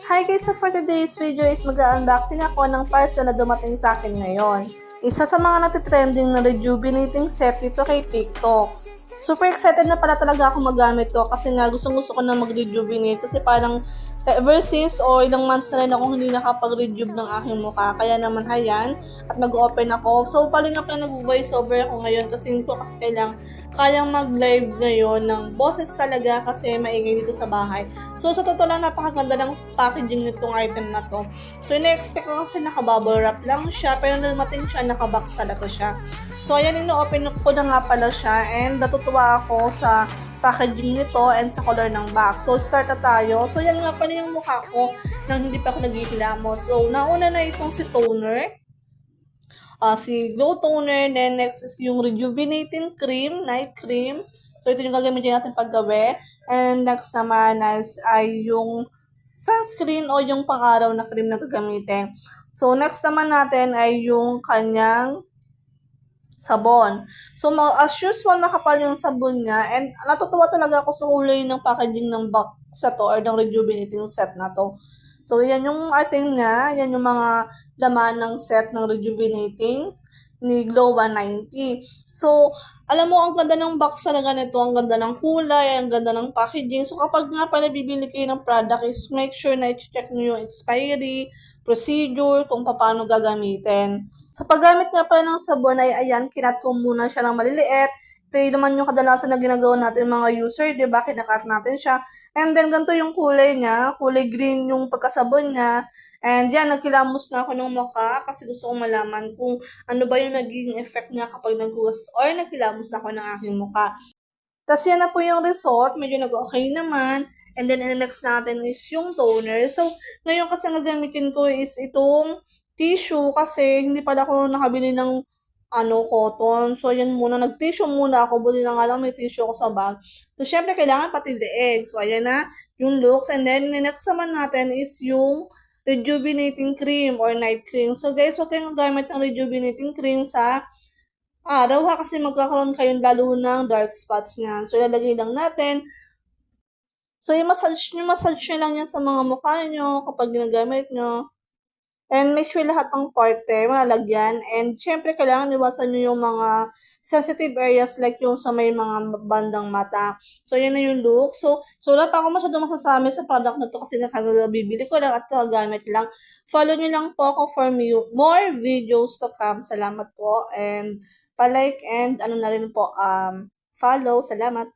Hi guys! So for today's video is mag-unboxing ako ng parcel na dumating sa akin ngayon. Isa sa mga natitrending na rejuvenating set dito kay TikTok. Super excited na pala talaga ako magamit to kasi nga gusto ko na mag-rejuvenate kasi parang ever since o ilang months na rin ako hindi nakapag-rejuve ng aking mukha. Kaya naman hayan at nag-open ako. So paling nga pala nag-voice over ako ngayon kasi hindi ko kasi kayang mag-live ngayon ng boses talaga kasi maingay dito sa bahay. So sa totoo lang napakaganda ng packaging nitong item na to. So ina-expect ko kasi naka-bubble wrap lang siya pero nung dumating siya naka-box talaga siya. So ayan, ino-open ko na nga pala siya and natutuwa ako sa packaging nito and sa color ng box. So start na tayo. So yan nga pala yung mukha ko nang hindi pa ako naghihilamos. So nauna na itong si toner, si glow toner, then next is yung rejuvenating cream, night cream. So ito yung gagamitin natin paggabi. And next naman ay yung sunscreen o yung pang-araw na cream na gagamitin. So next naman natin ay yung kanyang sabon. So, as usual, makapal yung sabon niya. And natutuwa talaga ako sa kulay ng packaging ng box sa to or ng rejuvenating set na to. So, yan yung ating nga. Yan yung mga laman ng set ng rejuvenating ni Glow 190. So, alam mo, ang ganda ng box talaga nito. Ang ganda ng kulay, ang ganda ng packaging. So, kapag nga pala bibili kayo ng product is make sure na i-check nyo yung expiry, procedure, kung paano gagamitin. Sa paggamit nga pala ng sabon ay ayan, kinat ko muna siya ng maliliit. Ito yung naman yung kadalasan na ginagawa natin mga user, di ba? Kinakat natin siya. And then, ganito yung kulay niya. Kulay green yung pagkasabon niya. And yan, nagkilamos na ako ng mukha kasi gusto kong malaman kung ano ba yung naging effect niya kapag naghugas or nagkilamos na ako ng aking mukha. Tapos yan na po yung result. Medyo nag-okay naman. And then, next natin is yung toner. So, ngayon kasi nagamitin ko is itong tissue kasi hindi pala ako nakabili ng cotton. So, ayan muna. Nag-tissue muna ako. Buti na nga lang may tissue ako sa bag. So, syempre, kailangan pati leeg. So, ayan na yung looks. And then, next naman natin is yung rejuvenating cream or night cream. So, guys, huwag kayong gamit ng rejuvenating cream sa araw kasi magkakaroon kayong lalo ng dark spots niyan. So, ilalagay lang natin. So, i-massage nyo lang yan sa mga mukha nyo kapag ginagamit nyo. And make sure lahat ng parte malalagyan. And syempre, kailangan iwasan nyo yung mga sensitive areas like yung sa may mga bandang mata. So, yan na yung look. So wala pa ako masyadong masasabi sa product na to kasi nakabibili ko lang at gamit lang. Follow nyo lang po ako for more videos to come. Salamat po. And pa-like and ano na rin po, follow. Salamat.